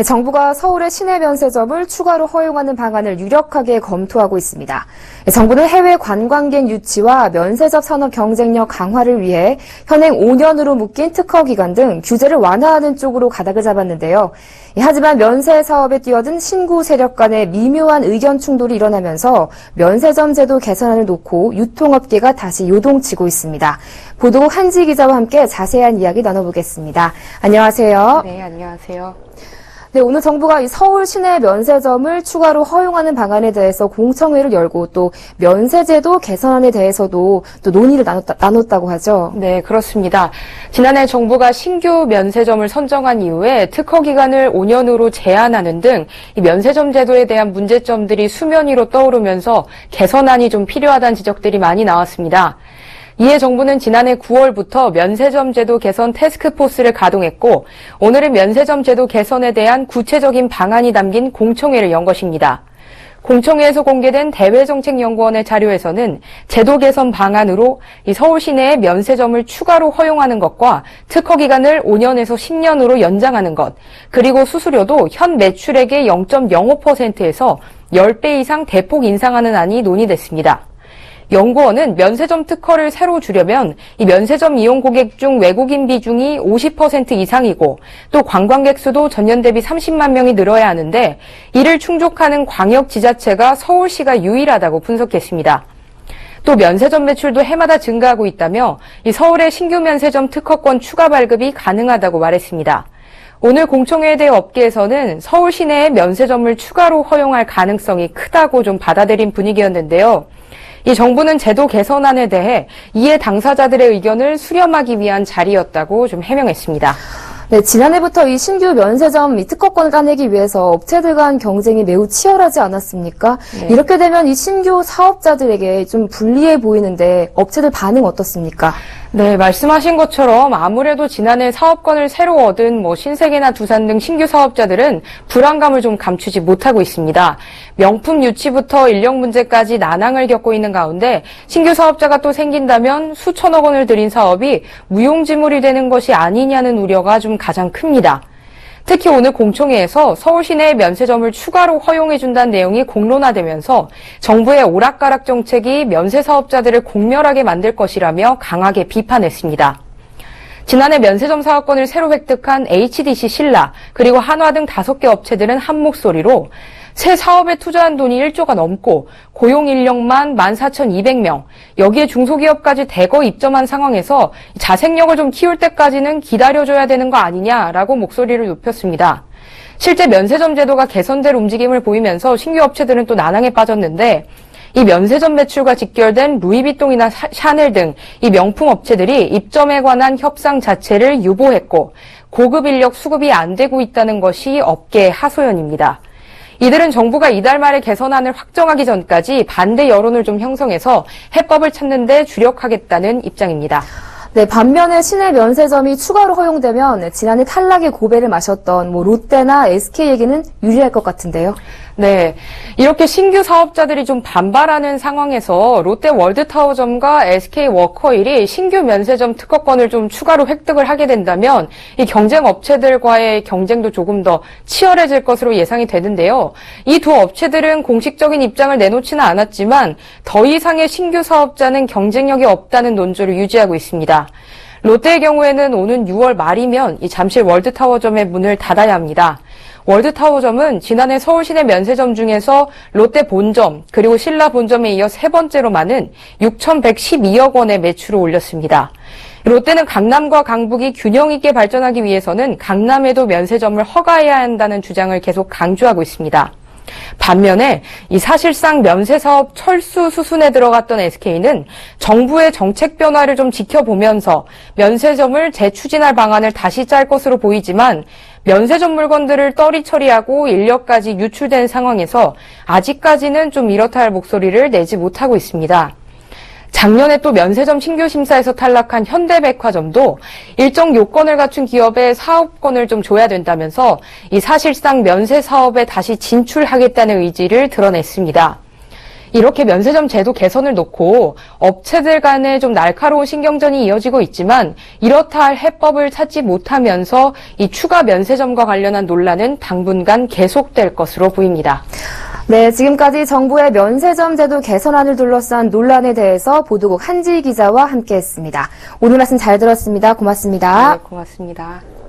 정부가 서울의 시내 면세점을 추가로 허용하는 방안을 유력하게 검토하고 있습니다. 정부는 해외 관광객 유치와 면세점 산업 경쟁력 강화를 위해 현행 5년으로 묶인 특허 기간 등 규제를 완화하는 쪽으로 가닥을 잡았는데요. 하지만 면세 사업에 뛰어든 신구 세력 간의 미묘한 의견 충돌이 일어나면서 면세점 제도 개선안을 놓고 유통업계가 다시 요동치고 있습니다. 보도국 한지 기자와 함께 자세한 이야기 나눠보겠습니다. 안녕하세요. 네, 안녕하세요. 네, 오늘 정부가 이 서울 시내 면세점을 추가로 허용하는 방안에 대해서 공청회를 열고 또 면세제도 개선안에 대해서도 또 논의를 나눴다고 하죠. 네, 그렇습니다. 지난해 정부가 신규 면세점을 선정한 이후에 특허 기간을 5년으로 제한하는 등 이 면세점 제도에 대한 문제점들이 수면 위로 떠오르면서 개선안이 좀 필요하다는 지적들이 많이 나왔습니다. 이에 정부는 지난해 9월부터 면세점 제도 개선 태스크포스를 가동했고 오늘은 면세점 제도 개선에 대한 구체적인 방안이 담긴 공청회를 연 것입니다. 공청회에서 공개된 대외정책연구원의 자료에서는 제도 개선 방안으로 이 서울 시내에 면세점을 추가로 허용하는 것과 특허 기간을 5년에서 10년으로 연장하는 것, 그리고 수수료도 현 매출액의 0.05%에서 10배 이상 대폭 인상하는 안이 논의됐습니다. 연구원은 면세점 특허를 새로 주려면 이 면세점 이용 고객 중 외국인 비중이 50% 이상이고 또 관광객 수도 전년 대비 30만 명이 늘어야 하는데 이를 충족하는 광역 지자체가 서울시가 유일하다고 분석했습니다. 또 면세점 매출도 해마다 증가하고 있다며 이 서울의 신규 면세점 특허권 추가 발급이 가능하다고 말했습니다. 오늘 공청회에 대해 업계에서는 서울 시내에 면세점을 추가로 허용할 가능성이 크다고 좀 받아들인 분위기였는데요. 이 정부는 제도 개선안에 대해 이해 당사자들의 의견을 수렴하기 위한 자리였다고 좀 해명했습니다. 네, 지난해부터 이 신규 면세점 특허권을 따내기 위해서 업체들 간 경쟁이 매우 치열하지 않았습니까? 네. 이렇게 되면 이 신규 사업자들에게 좀 불리해 보이는데 업체들 반응 어떻습니까? 네, 말씀하신 것처럼 아무래도 지난해 사업권을 새로 얻은 신세계나 두산 등 신규 사업자들은 불안감을 좀 감추지 못하고 있습니다. 명품 유치부터 인력 문제까지 난항을 겪고 있는 가운데 신규 사업자가 또 생긴다면 수천억 원을 들인 사업이 무용지물이 되는 것이 아니냐는 우려가 좀 가장 큽니다. 특히 오늘 공청회에서 서울 시내의 면세점을 추가로 허용해준다는 내용이 공론화되면서 정부의 오락가락 정책이 면세 사업자들을 공멸하게 만들 것이라며 강하게 비판했습니다. 지난해 면세점 사업권을 새로 획득한 HDC 신라 그리고 한화 등 5개 업체들은 한 목소리로 새 사업에 투자한 돈이 1조가 넘고 고용 인력만 14,200명, 여기에 중소기업까지 대거 입점한 상황에서 자생력을 좀 키울 때까지는 기다려줘야 되는 거 아니냐라고 목소리를 높였습니다. 실제 면세점 제도가 개선될 움직임을 보이면서 신규 업체들은 또 난항에 빠졌는데 이 면세점 매출과 직결된 루이비통이나 샤넬 등 이 명품 업체들이 입점에 관한 협상 자체를 유보했고 고급 인력 수급이 안 되고 있다는 것이 업계의 하소연입니다. 이들은 정부가 이달 말에 개선안을 확정하기 전까지 반대 여론을 좀 형성해서 해법을 찾는 데 주력하겠다는 입장입니다. 네, 반면에 시내 면세점이 추가로 허용되면 지난해 탈락의 고배를 마셨던 롯데나 SK에게는 유리할 것 같은데요. 네, 이렇게 신규 사업자들이 좀 반발하는 상황에서 롯데 월드타워점과 SK 워커힐이 신규 면세점 특허권을 좀 추가로 획득을 하게 된다면 이 경쟁 업체들과의 경쟁도 조금 더 치열해질 것으로 예상이 되는데요. 이 두 업체들은 공식적인 입장을 내놓지는 않았지만 더 이상의 신규 사업자는 경쟁력이 없다는 논조를 유지하고 있습니다. 롯데의 경우에는 오는 6월 말이면 이 잠실 월드타워점의 문을 닫아야 합니다. 월드타워점은 지난해 서울시내 면세점 중에서 롯데 본점 그리고 신라 본점에 이어 세 번째로 많은 6,112억 원의 매출을 올렸습니다. 롯데는 강남과 강북이 균형 있게 발전하기 위해서는 강남에도 면세점을 허가해야 한다는 주장을 계속 강조하고 있습니다. 반면에 이 사실상 면세 사업 철수 수순에 들어갔던 SK는 정부의 정책 변화를 좀 지켜보면서 면세점을 재추진할 방안을 다시 짤 것으로 보이지만 면세점 물건들을 떨이 처리하고 인력까지 유출된 상황에서 아직까지는 좀 이렇다 할 목소리를 내지 못하고 있습니다. 작년에 또 면세점 신규 심사에서 탈락한 현대백화점도 일정 요건을 갖춘 기업에 사업권을 좀 줘야 된다면서 이 사실상 면세 사업에 다시 진출하겠다는 의지를 드러냈습니다. 이렇게 면세점 제도 개선을 놓고 업체들 간에 좀 날카로운 신경전이 이어지고 있지만 이렇다 할 해법을 찾지 못하면서 이 추가 면세점과 관련한 논란은 당분간 계속될 것으로 보입니다. 네, 지금까지 정부의 면세점 제도 개선안을 둘러싼 논란에 대해서 보도국 한지희 기자와 함께했습니다. 오늘 말씀 잘 들었습니다. 고맙습니다. 네, 고맙습니다.